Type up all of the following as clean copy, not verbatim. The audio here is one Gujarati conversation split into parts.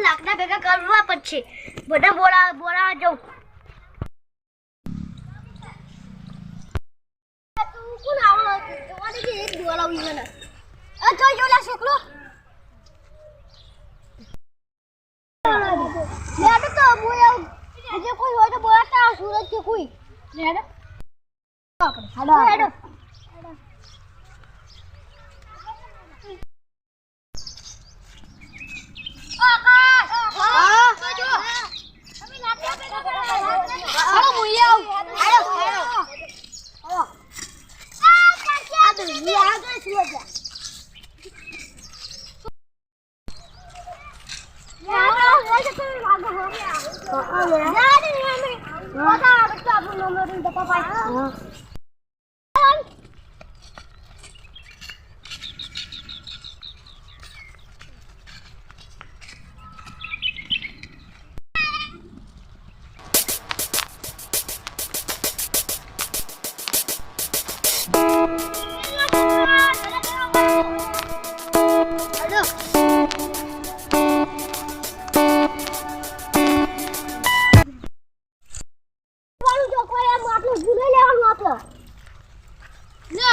લાકડા ભેગા કરવા પછી બધા બોલા જાઉં તું કોણ આવો જોવાની કે એક બોલાવી મને આ જોઈ જોલા શેકલો લેડો તો બોલાવ જે કોઈ હોય તો બોલાતા સુરજ કે કોઈ લેડો આપણે હાડો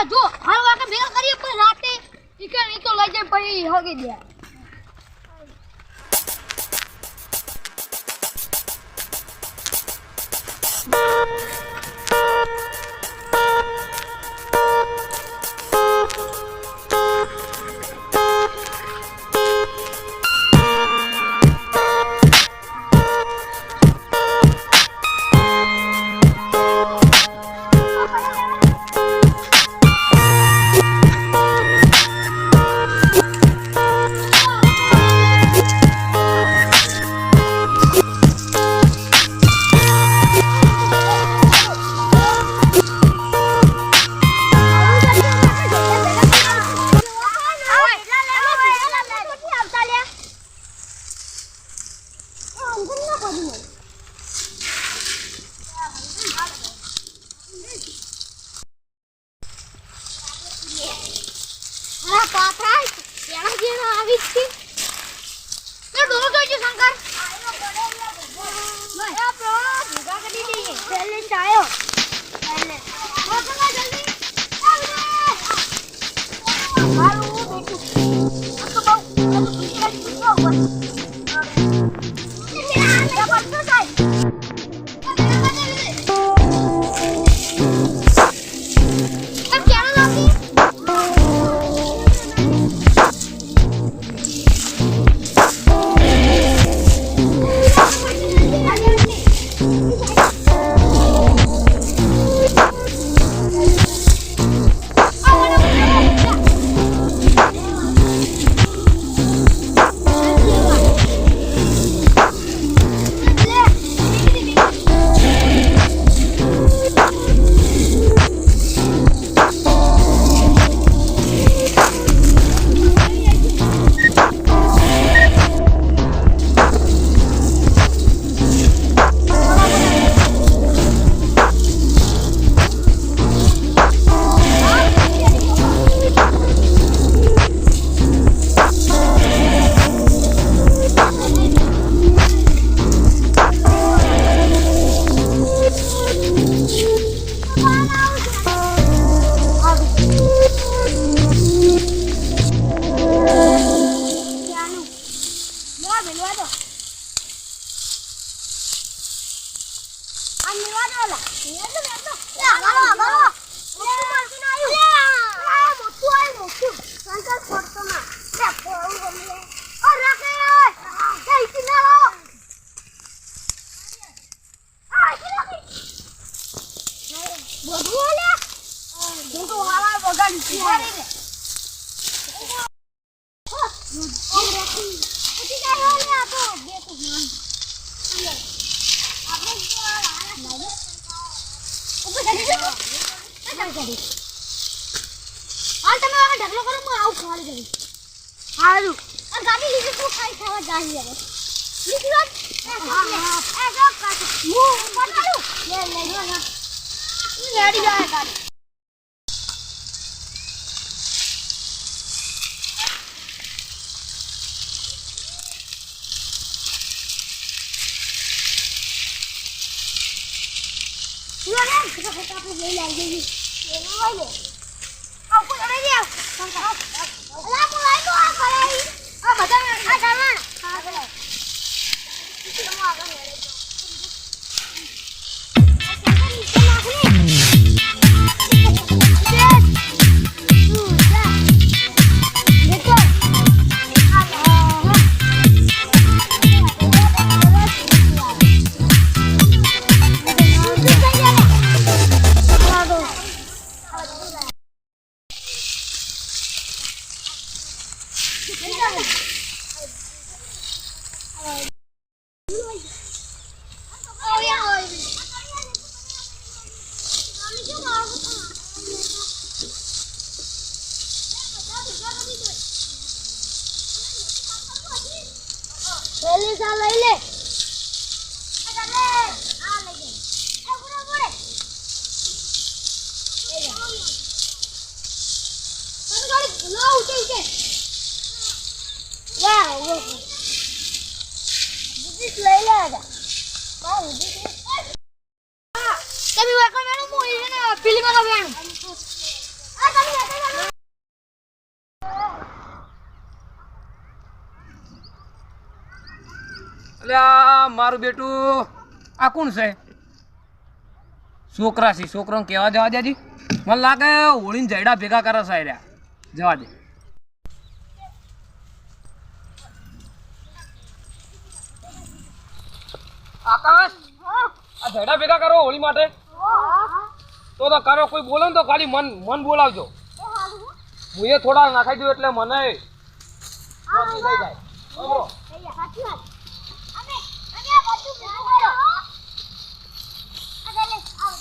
જો હાલ વાકે ભેગા કરીએ પણ રાતે ઈ તો લઈ જાય પછી હગી દે આપણે લઈ લાવી દઈએ એનો હોય ને આવ કોઈ અરે લે અલા બોલાઈ તો આ કરે આ બધા આ જાવા હા બોલાય તમે આગળ મેળે લઈ લે લઈ લે આ લે આ લઈ લે એ પૂરો પૂરે એ જા તમે ગાડી લો ઉઠે ઉઠે વાહ વો બુદ્ધિ લઈ લે આજા વાહ બુદ્ધિ તમે વાકો મેનો મોઈ છે ને ફિલ્મ માં વેણ આ તમે વાકો મેનો અલ્યા મારું બેટું આ કોણ છે છોકરા છે છોકરાને કહેવા જવા દેજી મને લાગે હોળીને જયડા ભેગા કરે છે રહ્યા જવા દે આકાશ આ જયડા ભેગા કરો હોળી માટે તો કરો કોઈ બોલે ને તો ખાલી મન બોલાવજો હું એ થોડા નાખાઈ દઉં એટલે મને થઈ જાય બરોબર સાચી વાત અમે આ બધું ભેગું કરો આ લે આ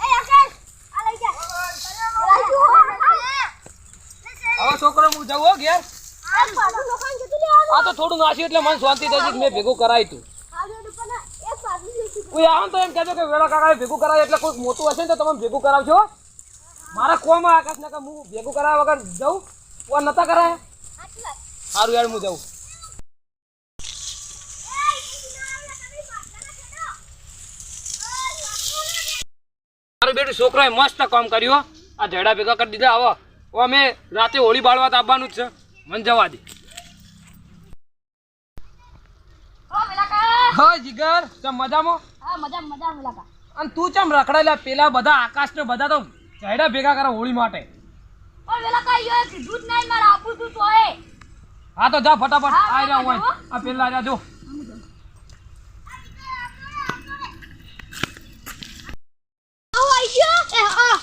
એ આકાશ આ લઈ જા હવે છોકરો હું જાઉં હો ઘેર આ તો થોડું નાસ્યું એટલે મને શાંતિ થઈ ગઈ મેં ભેગું કરાવી તું કોઈ આમ તો એમ કહેજો કે વેળા કાકાએ ભેગું કરાવે એટલે કોઈ મોટું હશે ને તો તમે ભેગું કરાવજો મારા કોમાં આકાશ ને હું ભેગું કરાવ્યા વગર જાઉં ઓ નતા કરાય સારું યાર હું જાઉં મારું બેટું છોકરાએ મસ્ત કામ કર્યું આ જડા ભેગા કરી દીધા આવો અમે રાતે હોળી બાળવા તો આવવાનું જ છે મને જવા દે હા જીગર ચમ મજામાં હા મજા મજા મિલાકા અને તું ચમ રખડાયેલા પેલા બધા આકાશ ને બધા તો જડા ભેગા કરે હોળી માટે પણ વેલા કાઈ યો કીધું જ નહીં મારા આપું તું તોય હા તો જા ફટાફટ આ રહ્યા હું આ પેલા જા જો આવો આઈ ગયો એ હા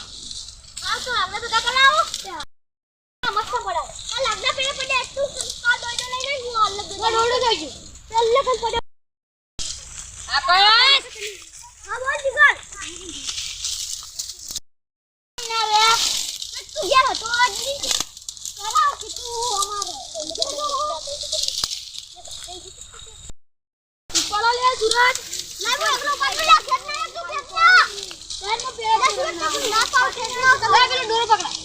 આ તો આપણે બધા કરાવો મસ્ત પડાવ આ લાગના પેલે પડે તું આ દોડો લઈને હું અલગ દોડો જઈજો પેલે પણ પડે આકાશ હા બોલ જીગર ના રે તું ગયા હતો આજ કરાવ કે તું અમારે પડો લે સુરજ લાગો એકલો પકડી લે ખેત ના તું ખેત ના ખેત નો પેડા સુરજ તું ના પાવ ખેત ના લે પેલો ડોરો પકડા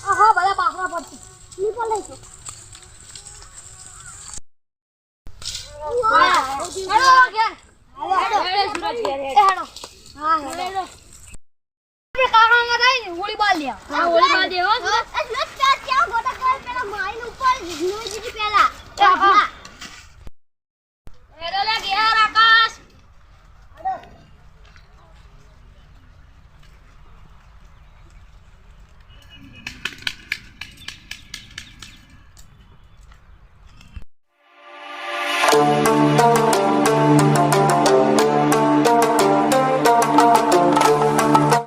આહા બધા પાખરા પડતી ની પર લઈ તો હેડો ઘેર હેડો સુરજ ઘેર હેડો હા હેડો આપણે કારણમાં થાય ને હોળી બાલ લે હા હોળી બાલ દે હો સુરજ ક્યાં ગોટા કર પેલા માઈન ઉપર જીજી પેલા હેડો લે ઘેર આકાશ હેડો